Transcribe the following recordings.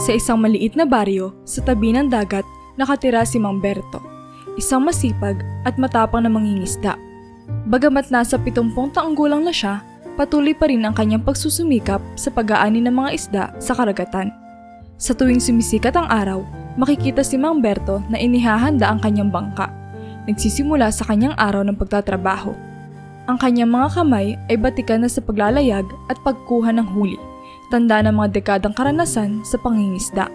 Sa isang maliit na baryo sa tabi ng dagat, nakatira si Mang Berto, isang masipag at matapang na mangingisda. Bagamat nasa 70 taong gulang na siya, patuloy pa rin ang kanyang pagsusumikap sa pag-aani ng mga isda sa karagatan. Sa tuwing sumisikat ang araw, makikita si Mang Berto na inihahanda ang kanyang bangka. Nagsisimula sa kanyang araw ng pagtatrabaho. Ang kanyang mga kamay ay batikan na sa paglalayag at pagkuha ng huli, tanda ng mga dekadang karanasan sa pangingisda.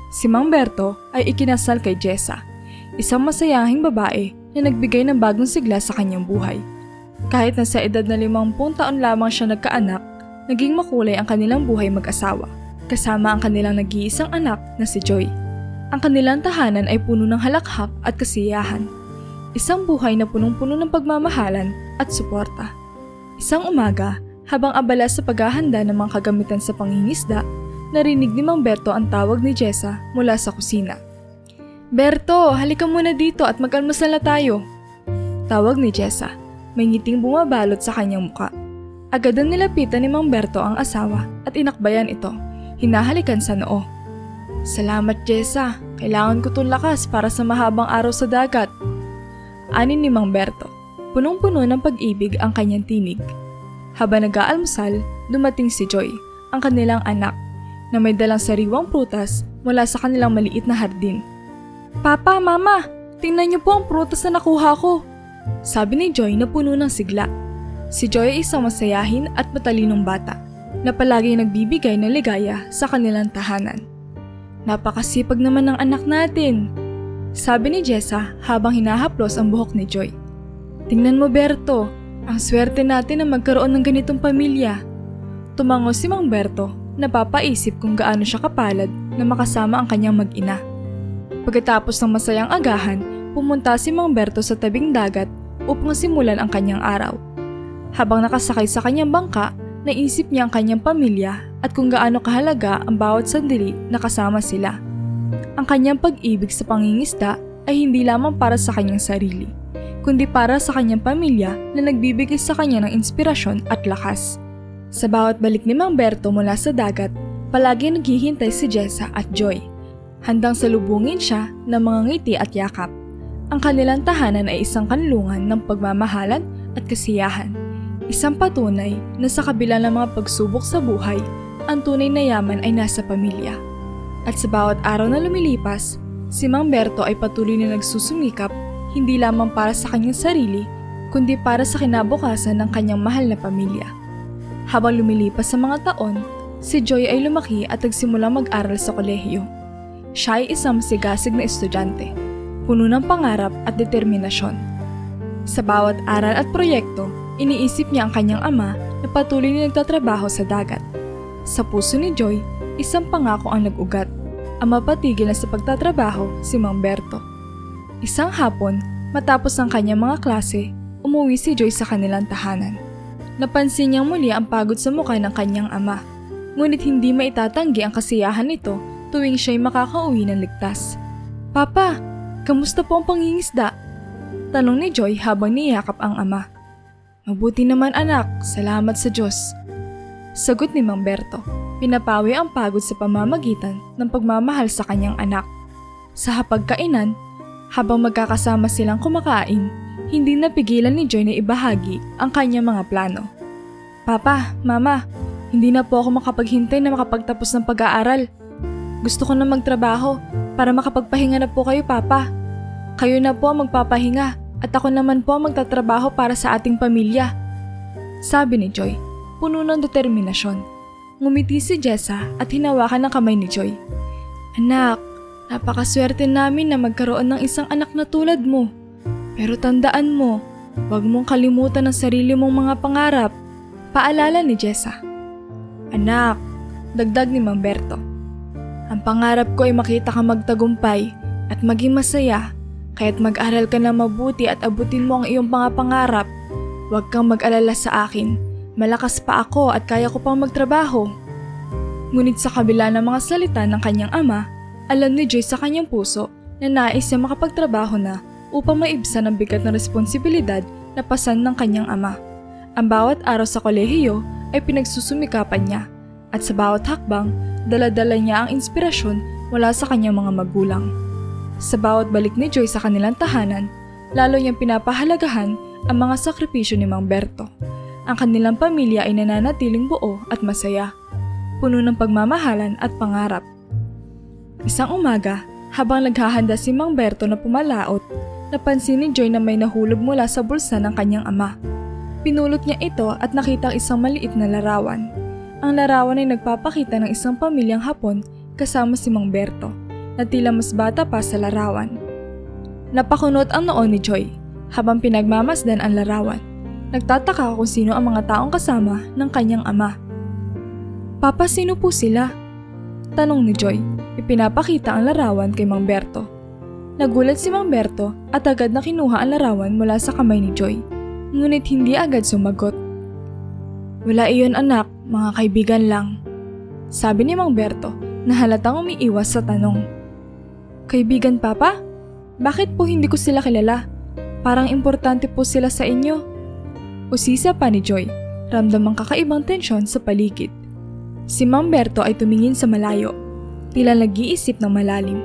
Si Mang Berto ay ikinasal kay Jessa, isang masayahing babae na nagbigay ng bagong sigla sa kanyang buhay. Kahit na sa edad na 50 taon lamang siya nagkaanak, naging makulay ang kanilang buhay mag-asawa, kasama ang kanilang nag-iisang anak na si Joy. Ang kanilang tahanan ay puno ng halakhak at kasiyahan. Isang buhay na punong-puno ng pagmamahalan at suporta. Isang umaga, habang abala sa paghahanda ng mga kagamitan sa pangingisda, narinig ni Mang Berto ang tawag ni Jessa mula sa kusina. "Berto, halika muna dito at mag-almusal na tayo." Tawag ni Jessa, may ngiting bumabalot sa kanyang muka. Agad na nilapitan ni Mang Berto ang asawa at inakbayan ito, hinahalikan sa noo. "Salamat Jessa, kailangan ko itong lakas para sa mahabang araw sa dagat." Ani ni Mang Berto, punong-puno ng pag-ibig ang kanyang tinig. Habang nag-aalmusal, dumating si Joy, ang kanilang anak, na may dalang sariwang prutas mula sa kanilang maliit na hardin. "Papa, Mama, tingnan niyo po ang prutas na nakuha ko," sabi ni Joy na puno ng sigla. Si Joy ay isang masayahin at matalinong bata, na palaging nagbibigay ng ligaya sa kanilang tahanan. "Napakasipag naman ng anak natin," sabi ni Jessa habang hinahaplos ang buhok ni Joy. "Tingnan mo Berto, ang swerte natin na magkaroon ng ganitong pamilya." Tumango si Mang Berto, napapaisip kung gaano siya kapalad na makasama ang kanyang mag-ina. Pagkatapos ng masayang agahan, pumunta si Mang Berto sa tabing dagat upang simulan ang kanyang araw. Habang nakasakay sa kanyang bangka, naisip niya ang kanyang pamilya at kung gaano kahalaga ang bawat sandali na kasama sila. Ang kanyang pag-ibig sa pangingisda ay hindi lamang para sa kanyang sarili, kundi para sa kanyang pamilya na nagbibigay sa kanya ng inspirasyon at lakas. Sa bawat balik ni Mang Berto mula sa dagat, palagi naghihintay si Jessa at Joy. Handang salubungin siya ng mga ngiti at yakap. Ang kanilang tahanan ay isang kanlungan ng pagmamahalan at kasiyahan. Isang patunay na sa kabila ng mga pagsubok sa buhay, ang tunay na yaman ay nasa pamilya. At sa bawat araw na lumilipas, si Mang Berto ay patuloy na nagsusumikap hindi lamang para sa kanyang sarili, kundi para sa kinabukasan ng kanyang mahal na pamilya. Habang lumilipas sa mga taon, si Joy ay lumaki at nagsimulang mag-aral sa kolehiyo. Siya ay isang masigasig na estudyante, puno ng pangarap at determinasyon. Sa bawat aral at proyekto, iniisip niya ang kanyang ama na patuloy na nagtatrabaho sa dagat. Sa puso ni Joy, isang pangako ang nag-ugat, ang mapatigil na sa pagtatrabaho si Mang Berto. Isang hapon, matapos ang kanyang mga klase, umuwi si Joy sa kanilang tahanan. Napansin niyang muli ang pagod sa mukha ng kanyang ama, ngunit hindi maitatanggi ang kasiyahan nito tuwing siya'y makakauwi ng ligtas. "Papa, kamusta po ang pangingisda?" tanong ni Joy habang niyakap ang ama. "Mabuti naman anak, salamat sa Diyos," sagot ni Mang Berto. Pinapawi ang pagod sa pamamagitan ng pagmamahal sa kanyang anak. Sa hapagkainan, habang magkakasama silang kumakain, hindi napigilan ni Joy na ibahagi ang kanyang mga plano. "Papa, Mama, hindi na po ako makapaghintay na makapagtapos ng pag-aaral. Gusto ko na magtrabaho para makapagpahinga na po kayo, Papa. Kayo na po ang magpapahinga at ako naman po ang magtatrabaho para sa ating pamilya," sabi ni Joy, puno ng determinasyon. Ngumiti si Jessa at hinawakan ang kamay ni Joy. "Anak, napakaswerte namin na magkaroon ng isang anak na tulad mo. Pero tandaan mo, huwag mong kalimutan ang sarili mong mga pangarap," paalala ni Jessa. "Anak," dagdag ni Mang Berto, "ang pangarap ko ay makita ka magtagumpay at maging masaya. Kaya't mag-aral ka na mabuti at abutin mo ang iyong mga pangarap. Huwag kang mag-alala sa akin. Malakas pa ako at kaya ko pang magtrabaho." Ngunit sa kabila ng mga salita ng kanyang ama, alam ni Joy sa kanyang puso na nais niya makapagtrabaho na upang maibsan ang bigat ng responsibilidad na pasan ng kanyang ama. Ang bawat araw sa kolehiyo ay pinagsusumikapan niya at sa bawat hakbang, dala-dala niya ang inspirasyon mula sa kanyang mga magulang. Sa bawat balik ni Joy sa kanilang tahanan, lalo niyang pinapahalagahan ang mga sakripisyo ni Mang Berto. Ang kanilang pamilya ay nananatiling buo at masaya, puno ng pagmamahalan at pangarap. Isang umaga, habang naghahanda si Mang Berto na pumalaot, napansin ni Joy na may nahulog mula sa bulsa ng kanyang ama. Pinulot niya ito at nakita isang maliit na larawan. Ang larawan ay nagpapakita ng isang pamilyang Hapon kasama si Mang Berto, na tila mas bata pa sa larawan. Napakunot ang noo ni Joy habang pinagmamasdan ang larawan. Nagtataka kung sino ang mga taong kasama ng kanyang ama. "Papa, sino po sila?" tanong ni Joy. Ipinapakita ang larawan kay Mang Berto. Nagulat si Mang Berto at agad na kinuha ang larawan mula sa kamay ni Joy. Ngunit hindi agad sumagot. "Wala iyon anak, mga kaibigan lang," sabi ni Mang Berto na halatang umiiwas sa tanong. "Kaibigan, Papa? Bakit po hindi ko sila kilala? Parang importante po sila sa inyo." Usisa pa ni Joy, ramdam ang kakaibang tensyon sa paligid. Si Mang Berto ay tumingin sa malayo, tila nag-iisip ng malalim.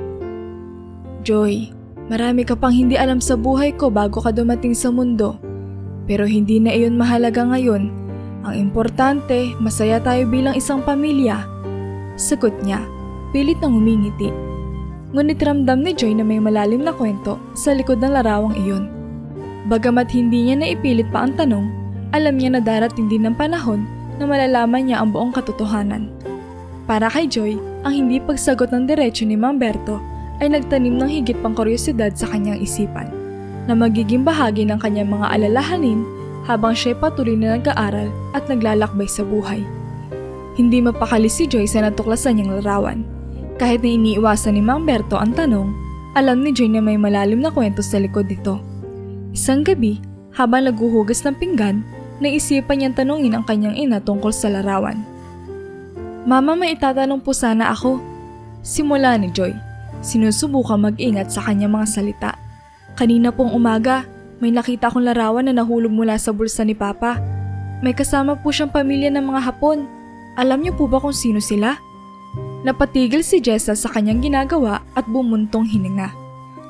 "Joy, marami ka pang hindi alam sa buhay ko bago ka dumating sa mundo. Pero hindi na iyon mahalaga ngayon. Ang importante, masaya tayo bilang isang pamilya." Sagot niya, pilit nang umingiti. Ngunit ramdam ni Joy na may malalim na kwento sa likod ng larawang iyon. Bagamat hindi niya naipilit pa ang tanong, alam niya na darating din ng panahon na malalaman niya ang buong katotohanan. Para kay Joy, ang hindi pagsagot ng diretsyo ni Mang Berto ay nagtanim ng higit pang kuryosidad sa kanyang isipan, na magiging bahagi ng kanyang mga alalahanin habang siya'y patuloy na nag-aaral at naglalakbay sa buhay. Hindi mapakali si Joy sa natuklasan niyang larawan. Kahit na iniiwasan ni Mang Berto ang tanong, alam ni Joy na may malalim na kwento sa likod nito. Isang gabi, habang naghuhugas ng pinggan, naisipan niyang tanungin ang kanyang ina tungkol sa larawan. "Mama, may itatanong po sana ako." Simula ni Joy, sinusubukang mag-ingat sa kanyang mga salita. "Kanina pong umaga, may nakita akong larawan na nahulog mula sa bulsa ni Papa. May kasama po siyang pamilya ng mga Hapon. Alam niyo po ba kung sino sila?" Napatigil si Jessa sa kanyang ginagawa at bumuntong hininga.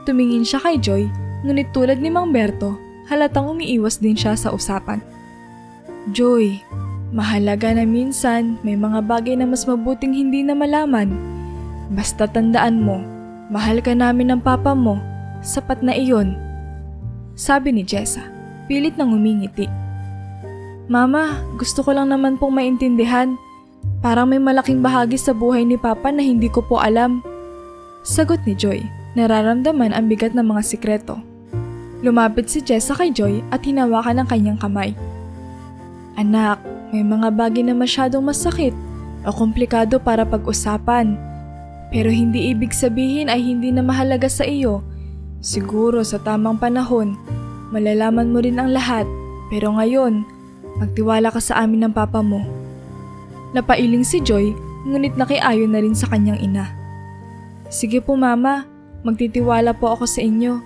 Tumingin siya kay Joy, ngunit tulad ni Mang Berto, halatang umiiwas din siya sa usapan. "Joy, mahalaga na minsan may mga bagay na mas mabuting hindi na malaman. Basta tandaan mo, mahal ka namin ng papa mo, sapat na iyon," sabi ni Jessa, pilit nang umingiti. "Mama, gusto ko lang naman pong maintindihan. Parang may malaking bahagi sa buhay ni Papa na hindi ko po alam." Sagot ni Joy, nararamdaman ang bigat ng mga sikreto. Lumapit si Jessa kay Joy at hinawakan ang kanyang kamay. "Anak, may mga bagay na masyadong masakit o komplikado para pag-usapan. Pero hindi ibig sabihin ay hindi na mahalaga sa iyo. Siguro sa tamang panahon, malalaman mo rin ang lahat. Pero ngayon, magtiwala ka sa amin ng papa mo." Napailing si Joy, ngunit nakiayon na rin sa kanyang ina. "Sige po mama, magtitiwala po ako sa inyo,"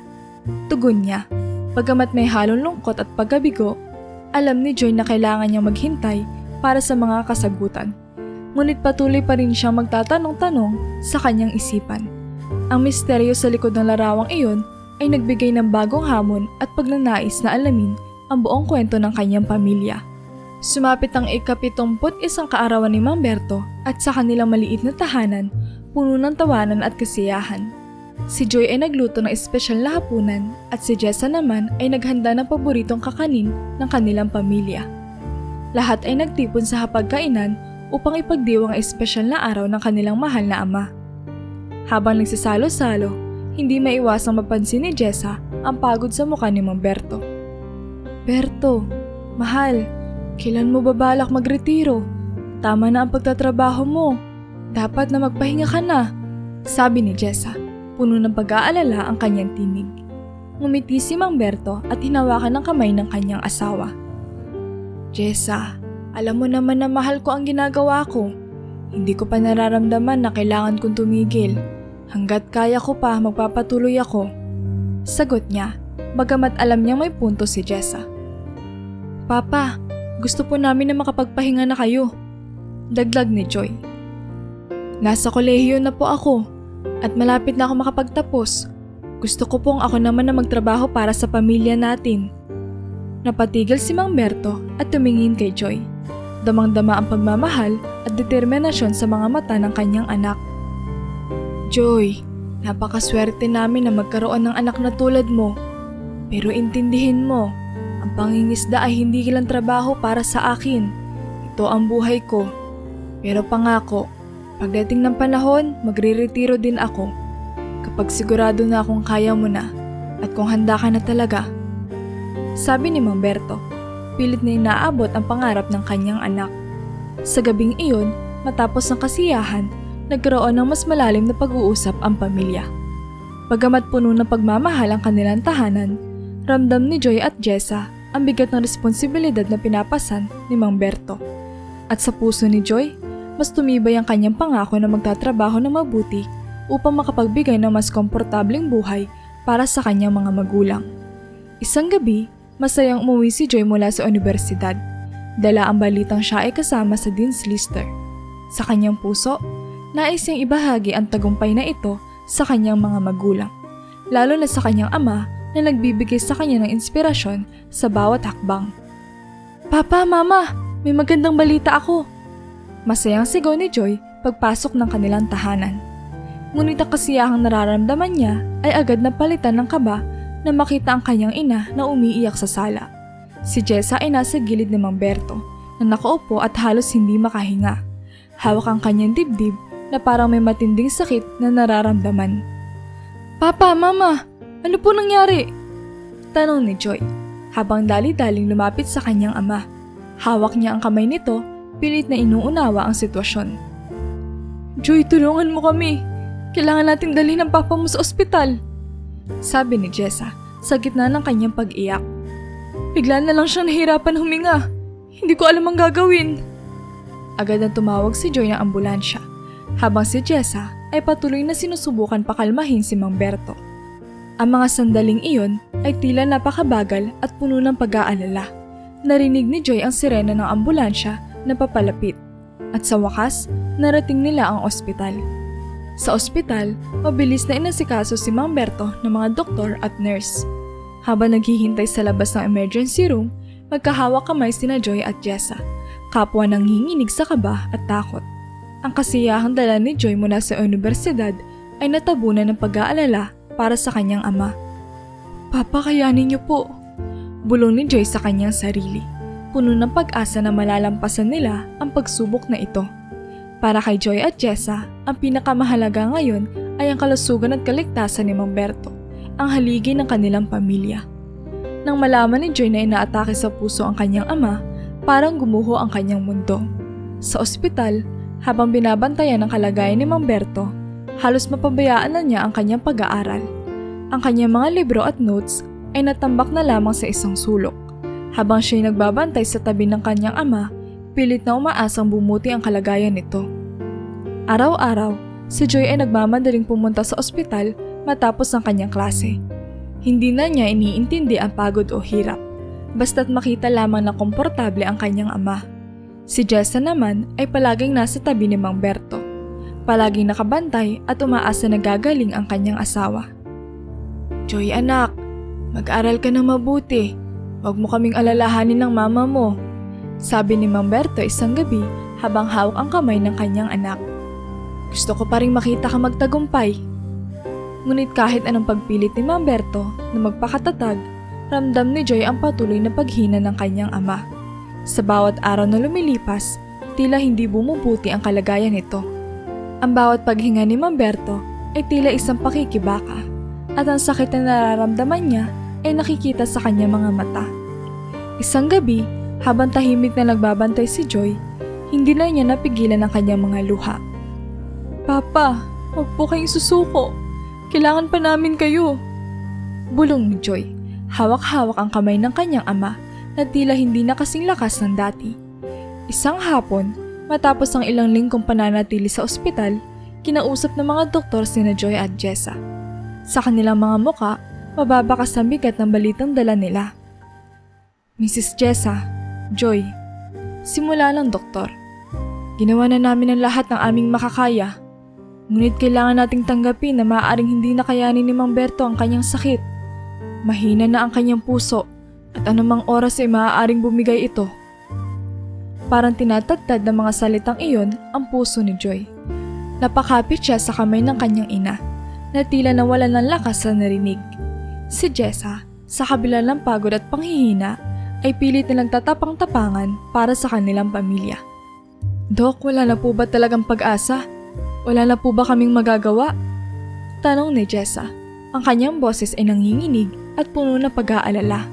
tugon niya. Bagamat may halong lungkot at pagkabigo, alam ni Joy na kailangan niyang maghintay para sa mga kasagutan. Ngunit patuloy pa rin siyang magtatanong-tanong sa kanyang isipan. Ang misteryo sa likod ng larawang iyon ay nagbigay ng bagong hamon at pagnanais na alamin ang buong kwento ng kanyang pamilya. Sumapit ang ika-71 kaarawan ni Mang Berto at sa kanilang maliit na tahanan, puno ng tawanan at kasiyahan. Si Joy ay nagluto ng espesyal na hapunan at si Jessa naman ay naghanda ng paboritong kakanin ng kanilang pamilya. Lahat ay nagtipon sa hapagkainan upang ipagdiwang ang espesyal na araw ng kanilang mahal na ama. Habang nagsasalo-salo, hindi maiwasang mapansin ni Jessa ang pagod sa mukha ni Mang Berto. "Berto, mahal, kailan mo ba balak magretiro? Tama na ang pagtatrabaho mo. Dapat na magpahinga ka na," sabi ni Jessa. Puno ng pag-aalala ang kanyang tinig. Ngumiti si Mang Berto at hinawakan ng kamay ng kanyang asawa. "Jessa, alam mo naman na mahal ko ang ginagawa ko. Hindi ko pa nararamdaman na kailangan kong tumigil. Hanggat kaya ko pa, magpapatuloy ako," sagot niya, bagamat alam niyang may punto si Jessa. "Papa, Gusto po namin na makapagpahinga na kayo. Dagdag ni Joy. Nasa kolehiyo na po ako at malapit na ako makapagtapos. Gusto ko pong ako naman na magtrabaho para sa pamilya natin. Napatigil si Mang Berto at tumingin kay Joy. Damang-dama ang pagmamahal at determinasyon sa mga mata ng kanyang anak. Joy, napakaswerte namin na magkaroon ng anak na tulad mo. Pero intindihin mo, ang pangingisda ay hindi lang trabaho para sa akin. Ito ang buhay ko. Pero pangako, pagdating ng panahon, magre-retiro din ako. Kapag sigurado na akong kaya mo na at kung handa ka na talaga. Sabi ni Mang Berto, pilit na inaabot ang pangarap ng kanyang anak. Sa gabing iyon, matapos ang kasiyahan, nagkaroon ng mas malalim na pag-uusap ang pamilya. Bagamat puno ng pagmamahal ang kanilang tahanan, ramdam ni Joy at Jessa ang bigat ng responsibilidad na pinapasan ni Mang Berto. At sa puso ni Joy, mas tumibay ang kanyang pangako na magtatrabaho ng mabuti upang makapagbigay ng mas komportableng buhay para sa kanyang mga magulang. Isang gabi, masayang umuwi si Joy mula sa universidad. Dala ang balitang siya ay kasama sa Dean's Lister. Sa kanyang puso, nais niyang ibahagi ang tagumpay na ito sa kanyang mga magulang, lalo na sa kanyang ama na nagbibigay sa kanya ng inspirasyon sa bawat hakbang. Papa, Mama, may magandang balita ako! Masayang sigaw ni Joy pagpasok ng kanilang tahanan. Ngunit ang kasiyahang nararamdaman niya ay agad na palitan ng kaba na makita ang kanyang ina na umiiyak sa sala. Si Jessa ay nasa gilid ni Mang Berto na nakaupo at halos hindi makahinga. Hawak ang kanyang dibdib na parang may matinding sakit na nararamdaman. Papa, Mama, ano po nangyari? Tanong ni Joy habang dali-daling lumapit sa kanyang ama. Hawak niya ang kamay nito, pilit na inuunawa ang sitwasyon. Joy, tulungan mo kami. Kailangan nating dalhin ang papa mo sa ospital. Sabi ni Jessa sa gitna ng kanyang pag-iyak. Bigla na lang siya nahirapan huminga. Hindi ko alam ang gagawin. Agad na tumawag si Joy ng ambulansya, habang si Jessa ay patuloy na sinusubukan pakalmahin si Mang Berto. Ang mga sandaling iyon ay tila napakabagal at puno ng pag-aalala. Narinig ni Joy ang sirena ng ambulansya na papalapit. At sa wakas, narating nila ang ospital. Sa ospital, mabilis na inasikaso si Mang Berto ng mga doktor at nurse. Habang naghihintay sa labas ng emergency room, magkahawak kamay sina Joy at Jessa, kapwa nang hinginig sa kaba at takot. Ang kasiyahang dala ni Joy mula sa universidad ay natabunan ng pag-aalala para sa kanyang ama. Papa, kayanin niyo po. Bulong ni Joy sa kanyang sarili, puno ng pag-asa na malalampasan nila ang pagsubok na ito. Para kay Joy at Jessa, ang pinakamahalaga ngayon ay ang kalusugan at kaligtasan ni Mang Berto, ang haligi ng kanilang pamilya. Nang malaman ni Joy na inaatake sa puso ang kanyang ama, parang gumuho ang kanyang mundo. Sa ospital, habang binabantayan ang kalagayan ni Mang Berto, halos mapabayaan na niya ang kanyang pag-aaral. Ang kanyang mga libro at notes ay natambak na lamang sa isang sulok. Habang siya'y nagbabantay sa tabi ng kanyang ama, pilit na umaasang bumuti ang kalagayan nito. Araw-araw, si Joy ay nagmamadaling pumunta sa ospital matapos ang kanyang klase. Hindi na niya iniintindi ang pagod o hirap, basta't makita lamang na komportable ang kanyang ama. Si Jessa naman ay palaging nasa tabi ni Mang Berto, palaging nakabantay at umaasa na gagaling ang kanyang asawa. Joy anak, mag-aral ka na mabuti. Huwag mo kaming alalahanin ng mama mo. Sabi ni Mang Berto isang gabi habang hawak ang kamay ng kanyang anak. Gusto ko pa rin makita ka magtagumpay. Ngunit kahit anong pagpilit ni Mang Berto na magpakatatag, ramdam ni Joy ang patuloy na paghina ng kanyang ama. Sa bawat araw na lumilipas, tila hindi bumubuti ang kalagayan nito. Ang bawat paghinga ni Mang Berto ay tila isang pakikibaka, at ang sakit na nararamdaman niya ay nakikita sa kanyang mga mata. Isang gabi, habang tahimik na nagbabantay si Joy, hindi na niya napigilan ang kanyang mga luha. Papa, huwag po kayong susuko. Kailangan pa namin kayo. Bulong ni Joy. Hawak-hawak ang kamay ng kanyang ama na tila hindi na kasing lakas ng dati. Isang hapon, matapos ang ilang linggong pananatili sa ospital, kinausap ng mga doktor sina Joy at Jessa. Sa kanilang mga muka, mababakas ang bigat ng balitang dala nila. Mrs. Jessa, Joy, Simula ng doktor. Ginawa na namin ang lahat ng aming makakaya. Ngunit kailangan nating tanggapin na maaaring hindi nakayanin ni Mang Berto ang kanyang sakit. Mahina na ang kanyang puso at anumang oras ay maaaring bumigay ito. Parang tinatagtad ng mga salitang iyon ang puso ni Joy. Napakapit siya sa kamay ng kanyang ina na tila nawala ng lakas sa narinig. Si Jessa, sa kabila ng pagod at panghihina, ay pilit na nagtatapang-tapangan para sa kanilang pamilya. Dok, wala na po ba talagang pag-asa? Wala na po ba kaming magagawa? Tanong ni Jessa. Ang kanyang boses ay nanginginig at puno ng pag-aalala.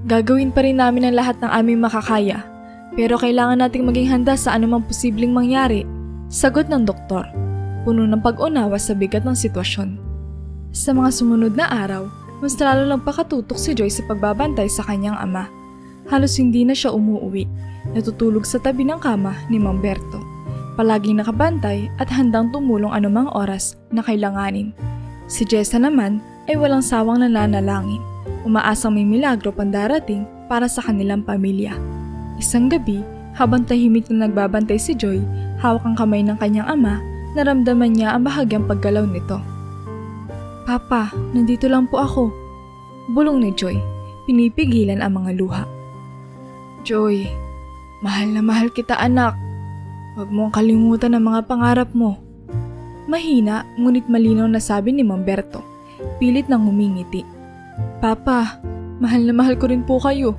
Gagawin pa rin namin ang lahat ng aming makakaya, pero kailangan nating maging handa sa anumang posibleng mangyari. Sagot ng doktor, puno ng pag-unawa sa bigat ng sitwasyon. Sa mga sumunod na araw, mas lalo lang pakatutok si Joy sa pagbabantay sa kanyang ama. Halos hindi na siya umuuwi, natutulog sa tabi ng kama ni Mang Berto. Palaging nakabantay at handang tumulong anumang oras na kailanganin. Si Jessa naman ay walang sawang nananalangin, umaasang may milagro pang darating para sa kanilang pamilya. Isang gabi, habang tahimik na nagbabantay si Joy, hawak ang kamay ng kanyang ama, naramdaman niya ang bahagyang paggalaw nito. Papa, nandito lang po ako. Bulong ni Joy, pinipigilan ang mga luha. Joy, mahal na mahal kita anak. Huwag mong kalimutan ang mga pangarap mo. Mahina, ngunit malinaw na sabi ni Mang Berto. Pilit nang humingiti. Papa, mahal na mahal ko rin po kayo.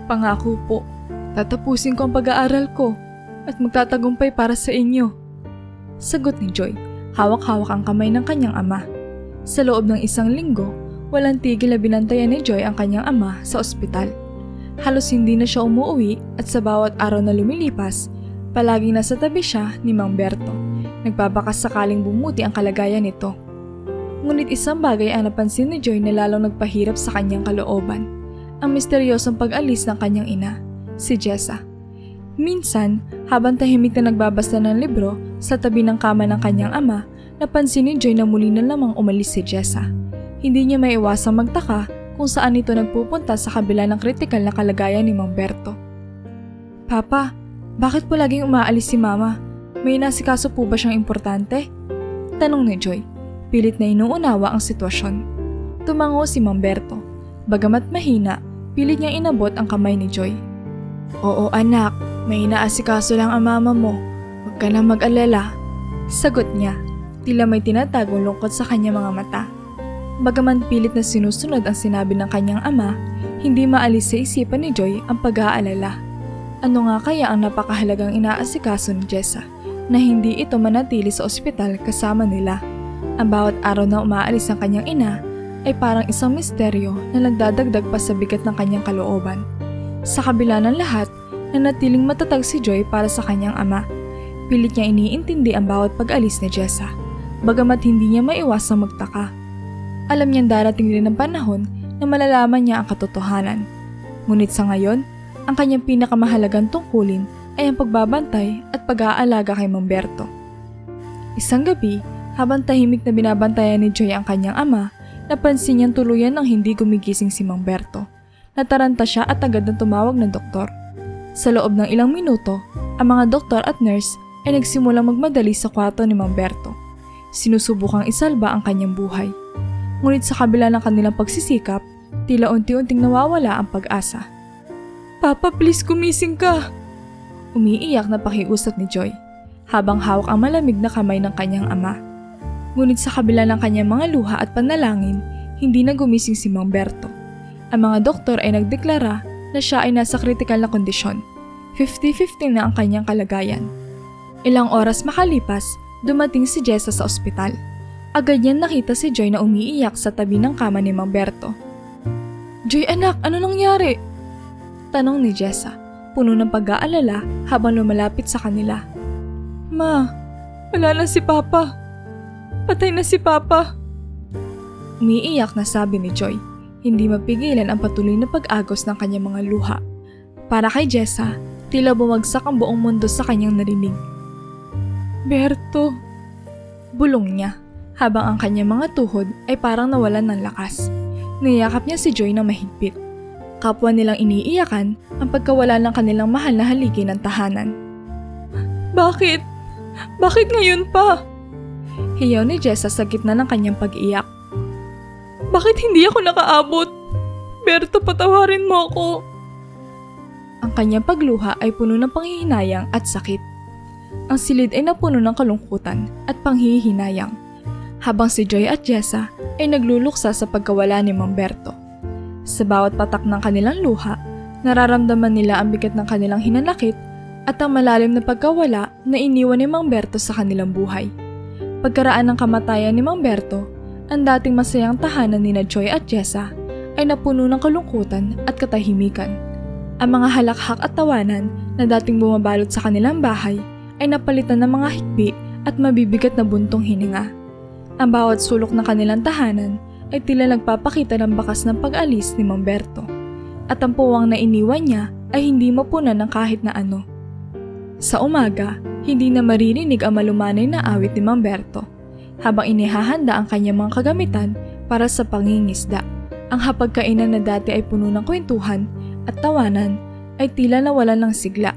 Pangako po, tatapusin ko ang pag-aaral ko at magtatagumpay para sa inyo. Sagot ni Joy, hawak-hawak ang kamay ng kanyang ama. Sa loob ng isang linggo, walang tigil na binantayan ni Joy ang kanyang ama sa ospital. Halos hindi na siya umuwi at sa bawat araw na lumilipas, palaging nasa tabi siya ni Mang Berto, nagbabakas sakaling bumuti ang kalagayan nito. Ngunit isang bagay ang napansin ni Joy na lalong nagpahirap sa kanyang kalooban, ang misteryosong pag-alis ng kanyang ina, si Jessa. Minsan, habang tahimik na nagbabasa ng libro sa tabi ng kama ng kanyang ama, napansin ni Joy na muli na lamang umalis si Jessa. Hindi niya maiwasang magtaka kung saan ito nagpupunta sa kabila ng kritikal na kalagayan ni Mang Berto. Papa, bakit po laging umaalis si Mama? May nasikaso po ba siyang importante? Tanong ni Joy. Pilit na inuunawa ang sitwasyon. Tumango si Mang Berto. Bagamat mahina, pilit niyang inabot ang kamay ni Joy. Oo anak, may inaasikaso lang ang mama mo. Huwag ka na mag-alala. Sagot niya. Tila may tinatagong lungkot sa kanyang mga mata. Bagaman pilit na sinusunod ang sinabi ng kanyang ama, hindi maalis sa isipan ni Joy ang pag-aalala. Ano nga kaya ang napakahalagang inaasikaso ni Jessa na hindi ito manatili sa ospital kasama nila? Ang bawat araw na umaalis ang kanyang ina ay parang isang misteryo na nagdadagdag pa sa bigat ng kanyang kalooban. Sa kabila ng lahat, nanatiling matatag si Joy para sa kanyang ama. Pilit niya iniintindi ang bawat pag-alis ni Jessa, bagamat hindi niya maiwasang magtaka. Alam niyang darating rin ang panahon na malalaman niya ang katotohanan. Ngunit sa ngayon, ang kanyang pinakamahalagang tungkulin ay ang pagbabantay at pag-aalaga kay Mang Berto. Isang gabi, habang tahimik na binabantayan ni Joy ang kanyang ama, napansin niyang tuluyan ng hindi gumigising si Mang Berto. Nataranta siya at agad na tumawag ng doktor. Sa loob ng ilang minuto, ang mga doktor at nurse ay nagsimulang magmadali sa kwarto ni Mang Berto. Sinusubukang isalba ang kanyang buhay. Ngunit sa kabila ng kanilang pagsisikap, tila unti-unting nawawala ang pag-asa. Papa, please gumising ka! Umiiyak na pakiusap ni Joy, habang hawak ang malamig na kamay ng kanyang ama. Ngunit sa kabila ng kanyang mga luha at panalangin, hindi na gumising si Mang Berto. Ang mga doktor ay nagdeklara na siya ay nasa kritikal na kondisyon. 50-50 na ang kanyang kalagayan. Ilang oras makalipas, dumating si Jessa sa ospital. Agad niyan nakita si Joy na umiiyak sa tabi ng kama ni Mang Berto. Joy anak, ano nangyari? Tanong ni Jessa, puno ng pag-aalala habang lumalapit sa kanila. Ma, wala na si Papa. Patay na si Papa. Umiiyak na sabi ni Joy, hindi mapigilan ang patuloy na pag-agos ng kanyang mga luha. Para kay Jessa, tila bumagsak ang buong mundo sa kanyang narinig. Berto, bulong niya, habang ang kanyang mga tuhod ay parang nawalan ng lakas. Niyakap niya si Joy na mahigpit. kapwa nilang iniiyakan ang pagkawala ng kanilang mahal na haligi ng tahanan. Bakit? Bakit ngayon pa? Hiyaw ni Jessa sa gitna ng kanyang pag-iyak. Bakit hindi ako nakaabot? Berto, patawarin mo ako. Ang kanyang pagluha ay puno ng panghihinayang at sakit. Ang silid ay napuno ng kalungkutan at panghihinayang, habang si Joy at Jessa ay nagluluksa sa pagkawala ni Mang Berto. Sa bawat patak ng kanilang luha, nararamdaman nila ang bigat ng kanilang hinanakit at ang malalim na pagkawala na iniwan ni Mang Berto sa kanilang buhay. Pagkaraan ng kamatayan ni Mang Berto, ang dating masayang tahanan ni Joy at Jessa ay napuno ng kalungkutan at katahimikan. Ang mga halakhak at tawanan na dating bumabalot sa kanilang bahay ay napalitan ng mga hikbi at mabibigat na buntong hininga. Ang bawat sulok ng kanilang tahanan ay tila nagpapakita ng bakas ng pag-alis ni Mang Berto, at ang puwang na iniwan niya ay hindi mapunan ng kahit na ano. Sa umaga, hindi na maririnig ang malumanay na awit ni Mang Berto, habang inihahanda ang kanyang mga kagamitan para sa pangingisda. Ang hapagkainan na dati ay puno ng kwentuhan at tawanan ay tila nawalan ng sigla.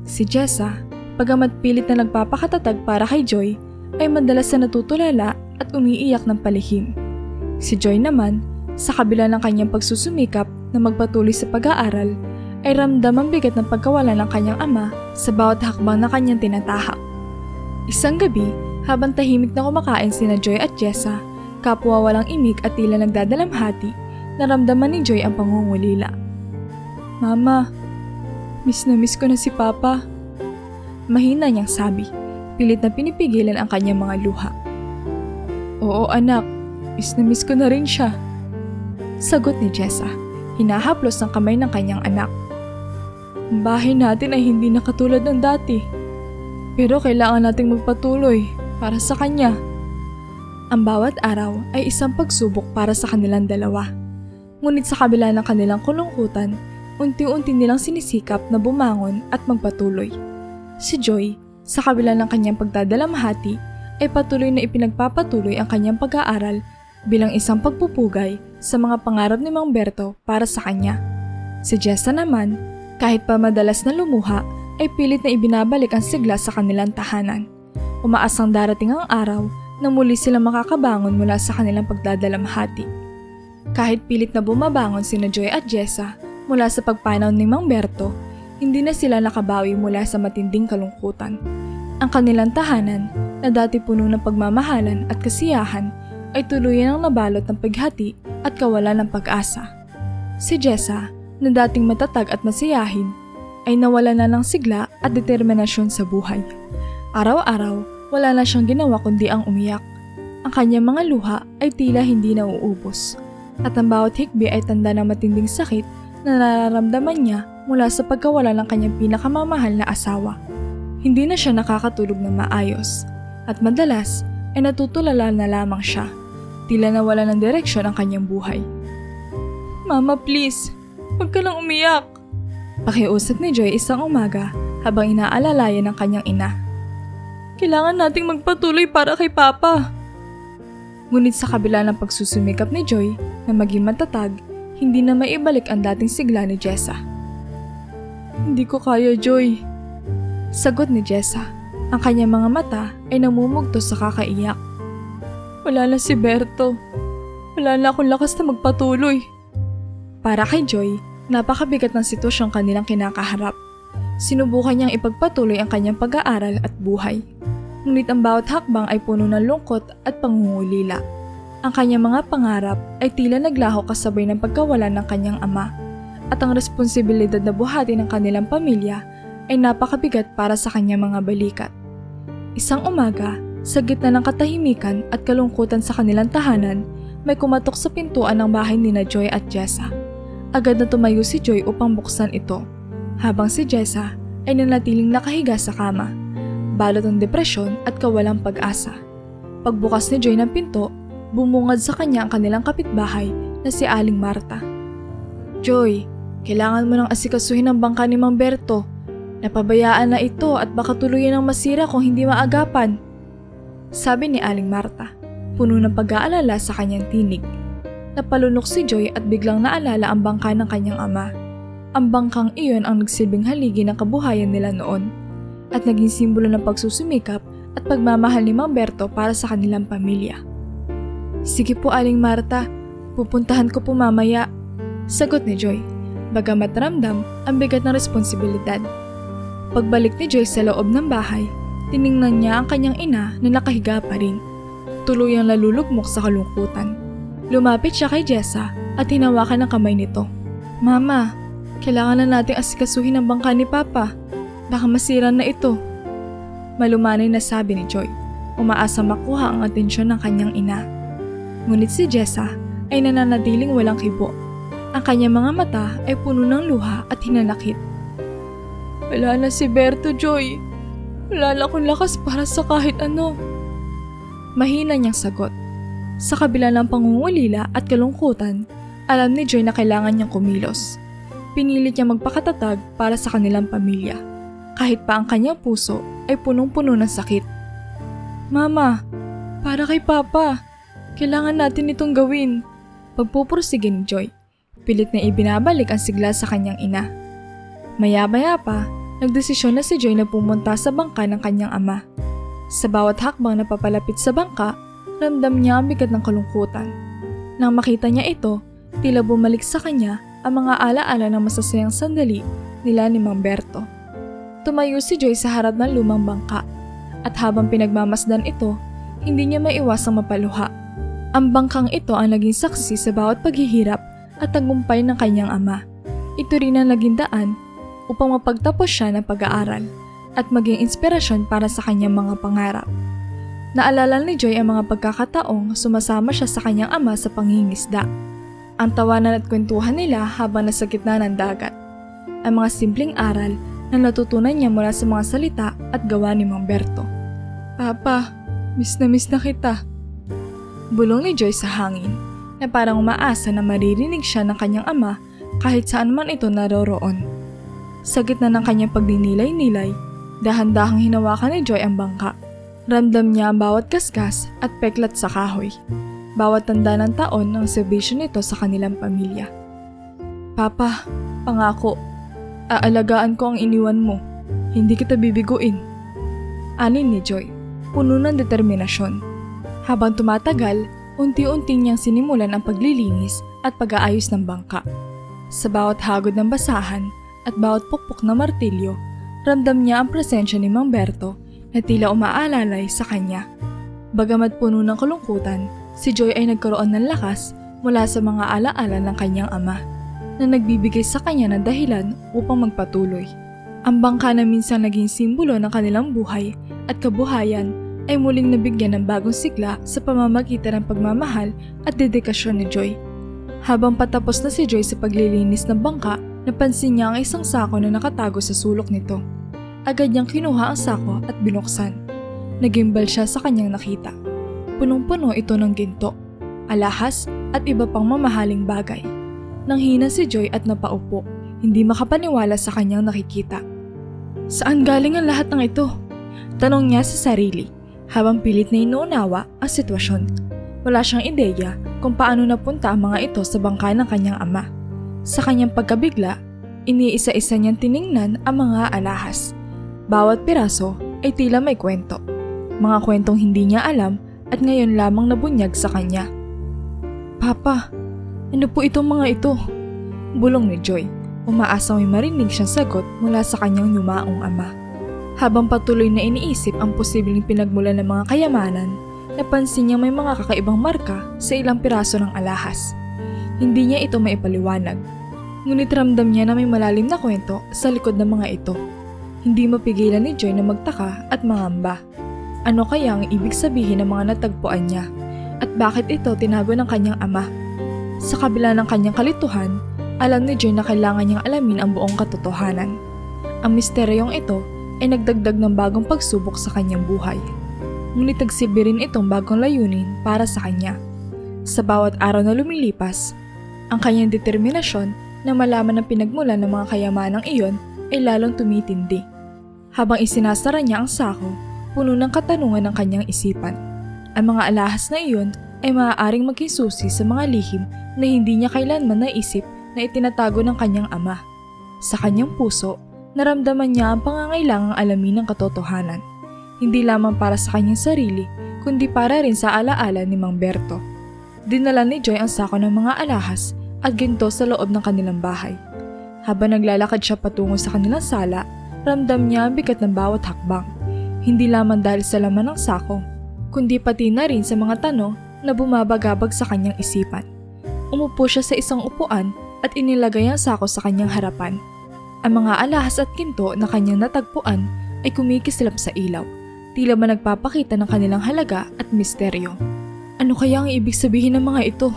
Si Jessa, bagamat pilit na nagpapakatatag para kay Joy, ay madalas na natutulala at umiiyak ng palihim. Si Joy naman, sa kabila ng kanyang pagsusumikap na magpatuloy sa pag-aaral, ay ramdam ang bigat ng pagkawala ng kanyang ama sa bawat hakbang na kanyang tinatahak. Isang gabi, habang tahimik na kumakain sina Joy at Jessa, kapwa walang imik at tila nagdadalamhati, naramdaman ni Joy ang pangungulila. Mama, miss na miss ko na si Papa. Mahina niyang sabi, pilit na pinipigilan ang kanyang mga luha. Oo anak, miss na miss ko na rin siya. Sagot ni Jessa, hinahaplos ng kamay ng kanyang anak. Ang bahay natin ay hindi na katulad ng dati, pero kailangan nating magpatuloy para sa kanya. Ang bawat araw ay isang pagsubok para sa kanilang dalawa. Ngunit sa kabila ng kanilang kulungkutan, unti-unti nilang sinisikap na bumangon at magpatuloy. Si Joy, sa kabila ng kanyang pagdadalamhati, ay patuloy na ipinagpapatuloy ang kanyang pag-aaral bilang isang pagpupugay sa mga pangarap ni Mang Berto para sa kanya. Si Jessa naman, kahit pa madalas na lumuha, ay pilit na ibinabalik ang sigla sa kanilang tahanan. Umaasang darating ang araw na muli silang makakabangon mula sa kanilang pagdadalamhati. Kahit pilit na bumabangon sina Joy at Jessa mula sa pagpanaw ni Mang Berto, hindi na sila nakabawi mula sa matinding kalungkutan. Ang kanilang tahanan, na dati puno ng pagmamahalan at kasiyahan, ay tuluyan ang nabalot ng paghati at kawalan ng pag-asa. Si Jessa, na dating matatag at masiyahin, ay nawala na ng sigla at determinasyon sa buhay. Araw-araw, wala na siyang ginawa kundi ang umiyak. Ang kanyang mga luha ay tila hindi nauubos, at ang bawat hikbi ay tanda ng matinding sakit na nararamdaman niya mula sa pagkawala ng kanyang pinakamamahal na asawa. Hindi na siya nakakatulog ng maayos, at madalas ay natutulala na lamang siya. Tila nawala ng direksyon ang kanyang buhay. Mama, please, huwag ka lang umiyak. Pakiusap ni Joy isang umaga habang inaalalayan ng kanyang ina. Kailangan nating magpatuloy para kay Papa. Ngunit sa kabila ng pagsusumikap ni Joy na maging matatag, hindi na maibalik ang dating sigla ni Jessa. Hindi ko kaya, Joy. Sagot ni Jessa. Ang kanyang mga mata ay namumugto sa kakaiyak. Wala na si Berto. Wala na akong lakas na magpatuloy. Para kay Joy, napakabigat ng sitwasyong kanilang kinakaharap. Sinubukan niyang ipagpatuloy ang kanyang pag-aaral at buhay. Ngunit ang bawat hakbang ay puno ng lungkot at pangungulila. Ang kanyang mga pangarap ay tila naglaho kasabay ng pagkawala ng kanyang ama. At ang responsibilidad na buhatin ng kanilang pamilya ay napakabigat para sa kanyang mga balikat. Isang umaga, sa gitna ng katahimikan at kalungkutan sa kanilang tahanan, may kumatok sa pintuan ng bahay nina Joy at Jessa. Agad na tumayo si Joy upang buksan ito, habang si Jessa ay nanatiling nakahiga sa kama, balot ng depresyon at kawalang pag-asa. Pagbukas ni Joy ng pinto, bumungad sa kanya ang kanilang kapitbahay na si Aling Marta. Joy, kailangan mo nang asikasuhin ang bangka ni Mang Berto. Napabayaan na ito at baka tuluyan ng masira kung hindi maagapan. Sabi ni Aling Marta, puno ng pag-aalala sa kanyang tinig. Napalunok si Joy at biglang naalala ang bangka ng kanyang ama. Ang bangkang iyon ang nagsilbing haligi ng kabuhayan nila noon at naging simbolo ng pagsusumikap at pagmamahal ni Mang Berto para sa kanilang pamilya. "Sige po, Aling Marta, pupuntahan ko po mamaya," sagot ni Joy, bagamat ramdam ang bigat ng responsibilidad. Pagbalik ni Joy sa loob ng bahay, tiningnan niya ang kanyang ina na nakahiga pa rin, tuluyang nalulugmok sa kalungkutan. Lumapit siya kay Jessa at hinawakan ang kamay nito. "Mama, kailangan na nating asikasuhin ang bangka ni Papa. Baka masira na ito." Malumanay na sabi ni Joy, umaasa makuha ang atensyon ng kanyang ina. Ngunit si Jessa ay nananatiling walang kibo. Ang kanyang mga mata ay puno ng luha at hinanakit. "Wala na si Berto, Joy. Wala na akong lakas para sa kahit ano." Mahina niyang sagot. Sa kabila ng pangungulila at kalungkutan, alam ni Joy na kailangan niyang kumilos. Pinilit niya magpakatatag para sa kanilang pamilya, kahit pa ang kanyang puso ay punong-puno ng sakit. "Mama, para kay Papa, kailangan natin itong gawin." Pagpupursige ni Joy, pilit na ibinabalik ang sigla sa kanyang ina. Maya-maya pa, nagdesisyon na si Joy na pumunta sa bangka ng kanyang ama. Sa bawat hakbang na papalapit sa bangka, ramdam niya ang bigat ng kalungkutan. Nang makita niya ito, tila bumalik sa kanya ang mga alaala ng masasayang sandali nila ni Mang Berto. Tumayo si Joy sa harap ng lumang bangka at habang pinagmamasdan ito, hindi niya maiwasang mapaluha. Ang bangkang ito ang naging saksi sa bawat paghihirap at tagumpay ng kanyang ama. Ito rin ang naging daan upang mapagtapos siya ng pag-aaral at maging inspirasyon para sa kanyang mga pangarap. Naalala ni Joy ang mga pagkakataong sumasama siya sa kanyang ama sa pangingisda. Ang tawanan at kwentuhan nila habang nasa gitna ng dagat. Ang mga simpleng aral na natutunan niya mula sa mga salita at gawa ni Mang Berto. "Papa, miss na kita." Bulong ni Joy sa hangin na parang umaasa na maririnig siya ng kanyang ama kahit saan man ito naroroon. Sa gitna ng kanyang pagdinilay-nilay, dahan-dahang hinawakan ni Joy ang bangka. Ramdam niya ang bawat kaskas at peklat sa kahoy. Bawat tanda ng taon ng serbisyo nito sa kanilang pamilya. "Papa, pangako, aalagaan ko ang iniwan mo. Hindi kita bibiguin." Anin ni Joy, puno ng determinasyon. Habang tumatagal, unti-unti niyang sinimulan ang paglilinis at pag-aayos ng bangka. Sa bawat hagod ng basahan at bawat pukpok na martilyo, ramdam niya ang presensya ni Mang Berto na tila umaalalay sa kanya. Bagamat puno ng kalungkutan, si Joy ay nagkaroon ng lakas mula sa mga alaala ng kanyang ama na nagbibigay sa kanya ng dahilan upang magpatuloy. Ang bangka na minsan naging simbolo ng kanilang buhay at kabuhayan ay muling nabigyan ng bagong sigla sa pamamagitan ng pagmamahal at dedikasyon ni Joy. Habang patapos na si Joy sa paglilinis ng bangka, napansin niya ang isang sako na nakatago sa sulok nito. Agad niyang kinuha ang sako at binuksan. Nagimbal siya sa kanyang nakita. Punong-puno ito ng ginto, alahas at iba pang mamahaling bagay. Nanghina si Joy at napaupo, hindi makapaniwala sa kanyang nakikita. "Saan galing ang lahat ng ito?" tanong niya sa sarili habang pilit na inuunawa ang sitwasyon. Wala siyang ideya kung paano napunta ang mga ito sa bangka ng kanyang ama. Sa kanyang pagkabigla, iniisa-isa niyang tiningnan ang mga alahas. Bawat piraso ay tila may kwento. Mga kwentong hindi niya alam at ngayon lamang nabunyag sa kanya. "Papa, ano po itong mga ito?" bulong ni Joy, umaasang may marinig siyang sagot mula sa kanyang yumaong ama. Habang patuloy na iniisip ang posibleng pinagmulan ng mga kayamanan, napansin niya may mga kakaibang marka sa ilang piraso ng alahas. Hindi niya ito maipaliwanag, ngunit ramdam niya na may malalim na kwento sa likod ng mga ito. Hindi mapigilan ni Joy na magtaka at mangamba. Ano kaya ang ibig sabihin ng mga natagpuan niya? At bakit ito tinago ng kanyang ama? Sa kabila ng kanyang kalituhan, alam ni Joy na kailangan niyang alamin ang buong katotohanan. Ang misteryong ito ay nagdagdag ng bagong pagsubok sa kanyang buhay. Ngunit nagsilbi rin itong bagong layunin para sa kanya. Sa bawat araw na lumilipas, ang kanyang determinasyon na malaman ang pinagmulan ng mga kayamanang iyon ay lalong tumitindi. Habang isinasara niya ang sako, puno ng katanungan ng kanyang isipan. Ang mga alahas na iyon ay maaaring maging susi sa mga lihim na hindi niya kailanman naisip na itinatago ng kanyang ama. Sa kanyang puso, naramdaman niya ang pangangailangang alamin ng katotohanan, hindi lamang para sa kanyang sarili, kundi para rin sa alaala ni Mang Berto. Dinala ni Joy ang sako ng mga alahas at ginto sa loob ng kanilang bahay. Habang naglalakad siya patungo sa kanilang sala, ramdam niya ang bigat ng bawat hakbang, hindi lamang dahil sa laman ng sako, kundi pati na rin sa mga tanong na bumabagabag sa kanyang isipan. Umupo siya sa isang upuan at inilagay ang sako sa kanyang harapan. Ang mga alahas at ginto na kanyang natagpuan ay kumikislap sa ilaw, tila ba nagpapakita ng kanilang halaga at misteryo. Ano kaya ang ibig sabihin ng mga ito?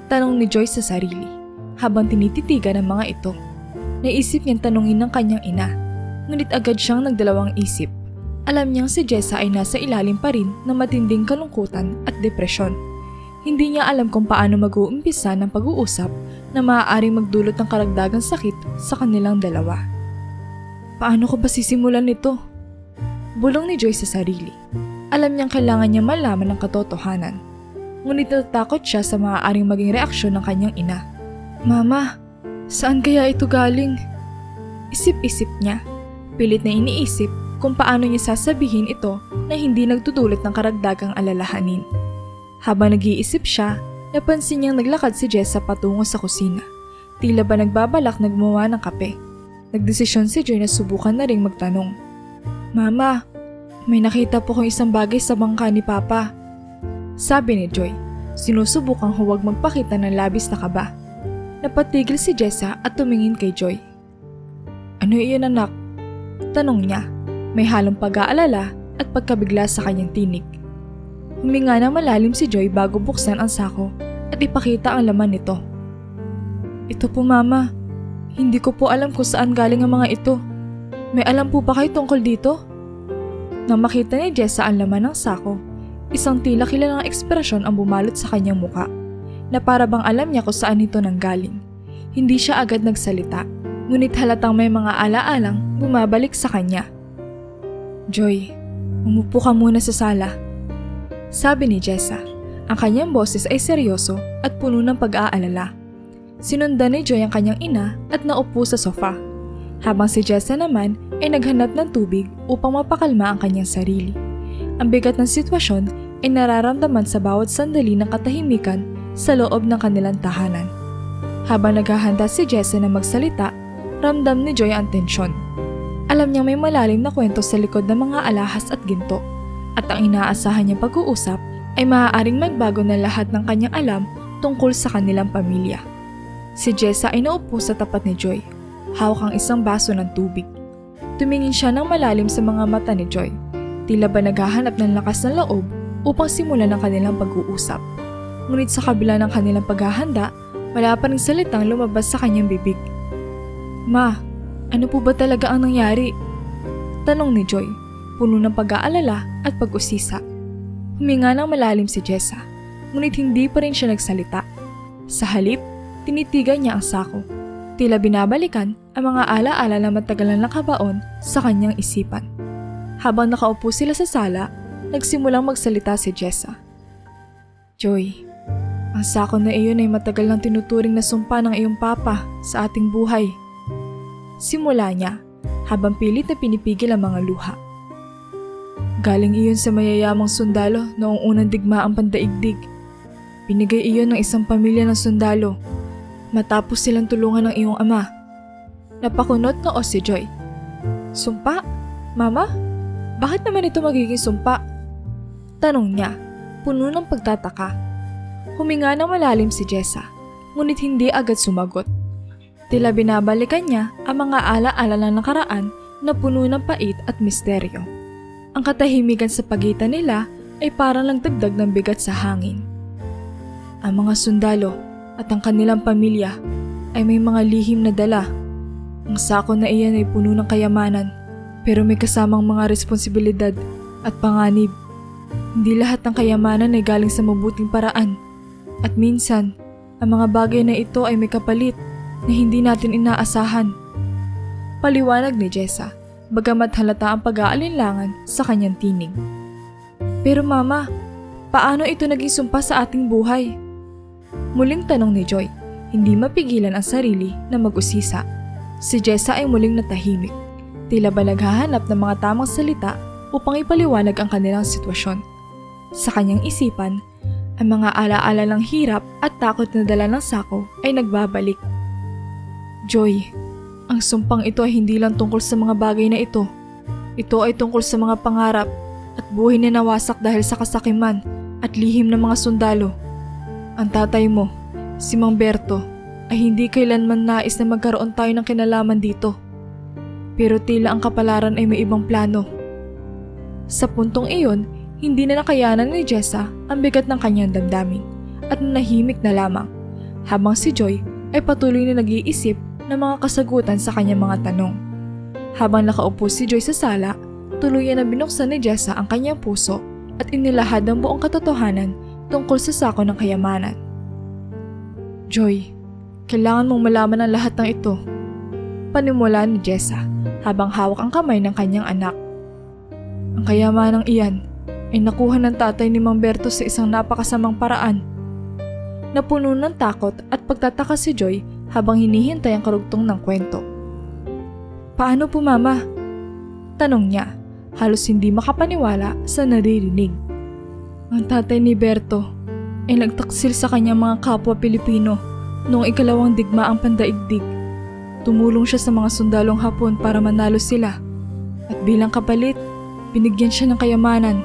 Tanong ni Joy sa sarili, habang tinititigan ang mga ito. Naisip niyang tanungin ng kanyang ina, ngunit agad siyang nagdalawang isip. Alam niyang si Jessa ay nasa ilalim pa rin ng matinding kalungkutan at depresyon. Hindi niya alam kung paano mag-uumpisa ng pag-uusap na maaaring magdulot ng karagdagang sakit sa kanilang dalawa. Paano ko ba sisimulan nito? Bulong ni Joy sa sarili. Alam niyang kailangan niya malaman ng katotohanan. Ngunit natatakot siya sa maaaring maging reaksyon ng kanyang ina. Mama, saan kaya ito galing? Isip-isip niya. Pilit na iniisip kung paano niya sasabihin ito na hindi nagdudulot ng karagdagang alalahanin. Habang nag-iisip siya, napansin niyang naglakad si Jessa patungo sa kusina. Tila ba nagbabalak na gumawa ng kape. Nagdesisyon si Joy na subukan na ring magtanong. Mama, may nakita po kong isang bagay sa bangka ni Papa. Sabi ni Joy, sinusubukang huwag magpakita ng labis na kaba. Napatigil si Jessa at tumingin kay Joy. Ano iyon anak? Tanong niya, may halong pag-aalala at pagkabigla sa kanyang tinig. Huminga na malalim si Joy bago buksan ang sako at ipakita ang laman nito. Ito po mama, hindi ko po alam kung saan galing ang mga ito. May alam po ba kayo tungkol dito? Nang makita ni Jessa ang laman ng sako, isang tila kilalang ekspresyon ang bumalot sa kanyang muka, na para bang alam niya kung saan ito nanggaling. Hindi siya agad nagsalita, ngunit halatang may mga alaalang bumabalik sa kanya. Joy, umupo ka muna sa sala. Sabi ni Jessa, ang kanyang boses ay seryoso at puno ng pag-aalala. Sinundan ni Joy ang kanyang ina at naupo sa sofa, habang si Jessa naman ay naghanap ng tubig upang mapakalma ang kanyang sarili. Ang bigat ng sitwasyon ay nararamdaman sa bawat sandali ng katahimikan sa loob ng kanilang tahanan. Habang naghahanda si Jessa na magsalita, ramdam ni Joy ang tensyon. Alam niyang may malalim na kwento sa likod ng mga alahas at ginto, at ang inaasahan niyang pag-uusap ay maaaring magbago ng lahat ng kanyang alam tungkol sa kanilang pamilya. Si Jessa ay naupo sa tapat ni Joy, hawak ang isang baso ng tubig. Tumingin siya ng malalim sa mga mata ni Joy, tila ba naghahanap ng lakas ng loob upang simulan ang kanilang pag-uusap. Ngunit sa kabila ng kanilang paghahanda, wala pa ring salitang lumabas sa kanyang bibig. Ma, ano po ba talaga ang nangyari? Tanong ni Joy, puno ng pag-aalala at pag-usisa. Huminga ng malalim si Jessa, ngunit hindi pa rin siya nagsalita. Sa halip, tinitigan niya ang sako. Tila binabalikan ang mga alaala na matagal na nakabaon sa kanyang isipan. Habang nakaupo sila sa sala, nagsimulang magsalita si Jessa. Joy, ang sako na iyon ay matagal nang tinuturing na sumpa ng iyong papa sa ating buhay. Simula niya, habang pilit na pinipigil ang mga luha. Galing iyon sa mayayamang sundalo noong unang digmaang pandaigdig. Binigay iyon ng isang pamilya ng sundalo matapos silang tulungan ng iyong ama. Napakunot noo si Joy. Sumpa? Mama? Bakit naman ito magiging sumpa? Tanong niya, puno ng pagtataka. Huminga ng malalim si Jessa, ngunit hindi agad sumagot. Tila binabalikan niya ang mga alaala ng nakaraan na puno ng pait at misteryo. Ang katahimikan sa pagitan nila ay parang nagdagdag ng bigat sa hangin. Ang mga sundalo at ang kanilang pamilya ay may mga lihim na dala. Ang sako na iyan ay puno ng kayamanan, pero may kasamang mga responsibilidad at panganib. Hindi lahat ng kayamanan ay galing sa mabuting paraan, at minsan, ang mga bagay na ito ay may kapalit na hindi natin inaasahan. Paliwanag ni Jessa, bagamat halata ang pag-aalinlangan sa kanyang tinig. Pero mama, Paano ito naging sumpa sa ating buhay? Muling tanong ni Joy, hindi mapigilan ang sarili na mag-usisa. Si Jessa ay muling natahimik. Tila ba naghahanap ng mga tamang salita upang ipaliwanag ang kanilang sitwasyon. Sa kanyang isipan, ang mga alaala ng hirap at takot na dala ng Sako ay nagbabalik. Joy, ang sumpang ito ay hindi lang tungkol sa mga bagay na ito. Ito ay tungkol sa mga pangarap at buhay na nawasak dahil sa kasakiman at lihim ng mga sundalo. Ang tatay mo, si Mang Berto, ay hindi kailanman nais na magkaroon tayo ng kinalaman dito. Pero tila ang kapalaran ay may ibang plano. Sa puntong iyon, hindi na nakayanan ni Jessa ang bigat ng kanyang damdamin at nanahimik na lamang, habang si Joy ay patuloy na nag-iisip ng mga kasagutan sa kanyang mga tanong. Habang nakaupo si Joy sa sala, tuluyan na binuksan ni Jessa ang kanyang puso at inilahad ang buong katotohanan tungkol sa Sako ng kayamanan. Joy, kailangan mong malaman ang lahat ng ito. Panimula ni Jessa habang hawak ang kamay ng kanyang anak. Ang kayamanang iyan ay nakuha ng tatay ni Mang Berto sa isang napakasamang paraan. Napuno ng takot at pagtataka si Joy habang hinihintay ang karugtong ng kwento. Paano po, Mama? Tanong niya, halos hindi makapaniwala sa naririnig. Ang tatay ni Berto ay nagtaksil sa kanyang mga kapwa Pilipino noong ikalawang digmaang pandaigdig. Tumulong siya sa mga sundalong Hapon para manalo sila. At bilang kapalit, binigyan siya ng kayamanan.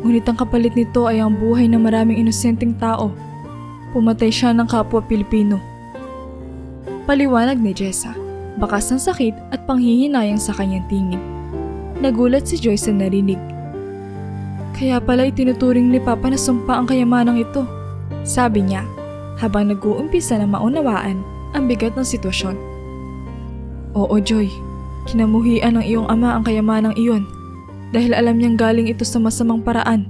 Ngunit ang kapalit nito ay ang buhay ng maraming inosenteng tao. Pumatay siya ng kapwa Pilipino. Paliwanag ni Jessa, bakas ng sakit at panghihinayang sa kanyang tingin. Nagulat si Joy sa narinig. Kaya pala itinuturing ni Papa na sumpa ang kayamanang ito, sabi niya habang nag-uumpisa na maunawaan ang bigat ng sitwasyon. Oo, Joy, kinamuhian ng iyong ama ang kayamanang iyon dahil alam niyang galing ito sa masamang paraan.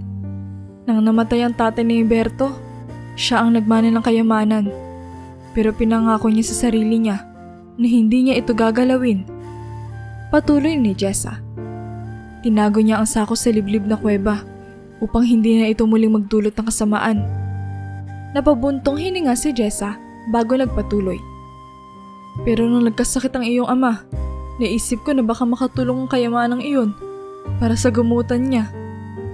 Nang namatay ang tatay ni Berto, siya ang nagmana ng kayamanan, pero pinangako niya sa sarili niya na hindi niya ito gagalawin. Patuloy ni Jessa. Tinago niya ang Sako sa liblib na kuweba upang hindi na ito muling magdulot ng kasamaan. Napabuntong hininga si Jessa bago nagpatuloy. Pero nung nagkasakit ang iyong ama, naisip ko na baka makatulong ang kayamanang iyon para sa gamutan niya.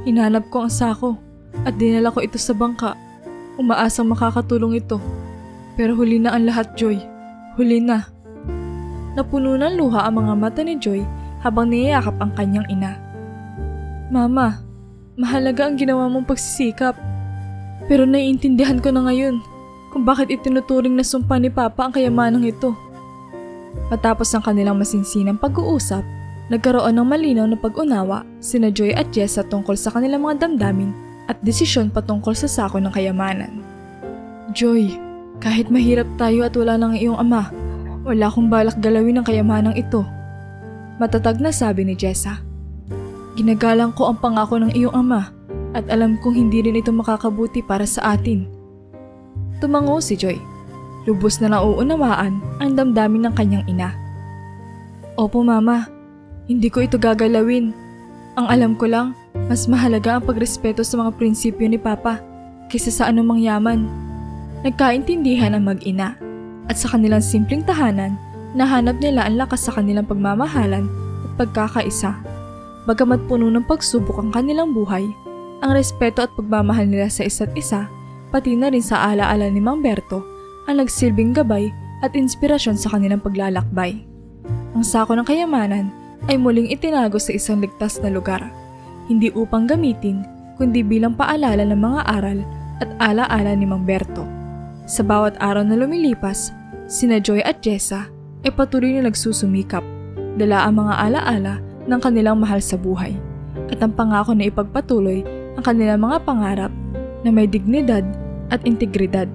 Hinanap ko ang Sako at dinala ko ito sa bangka. Umaasang makakatulong ito. Pero huli na ang lahat, Joy. Huli na. Napuno ng luha ang mga mata ni Joy habang niyayakap ang kanyang ina. Mama, mahalaga ang ginawa mong pagsisikap. Pero naiintindihan ko na ngayon kung bakit itinuturing na sumpa ni Papa ang kayamanang ito. Matapos ang kanilang masinsinang pag-uusap, nagkaroon ng malinaw na pag-unawa sina Joy at Jessa tungkol sa kanilang mga damdamin at desisyon patungkol sa Sako ng kayamanan. Joy, kahit mahirap tayo at wala nang iyong ama, wala akong balak galawin ang kayamanang ito. Matatag na sabi ni Jessa. Ginagalang ko ang pangako ng iyong ama at alam kong hindi rin ito makakabuti para sa atin. Tumango si Joy. Lubos na nauunawaan ang damdamin ng kanyang ina. Opo, Mama. Hindi ko ito gagalawin. Ang alam ko lang, mas mahalaga ang pagrespeto sa mga prinsipyo ni Papa kaysa sa anumang yaman. Nagkaintindihan ang mag-ina at sa kanilang simpleng tahanan, nahanap nila ang lakas sa kanilang pagmamahalan at pagkakaisa. Bagamat puno ng pagsubok ang kanilang buhay, ang respeto at pagmamahal nila sa isa't isa, pati na rin sa alaala ni Mang Berto, ang nagsilbing gabay at inspirasyon sa kanilang paglalakbay. Ang Sako ng kayamanan ay muling itinago sa isang ligtas na lugar, hindi upang gamitin, kundi bilang paalala ng mga aral at alaala ni Mang Berto. Sa bawat araw na lumilipas, sina Joy at Jessa ay patuloy na nagsusumikap, dala ang mga alaala ng kanilang mahal sa buhay at ang pangako na ipagpatuloy ang kanilang mga pangarap na may dignidad at integridad.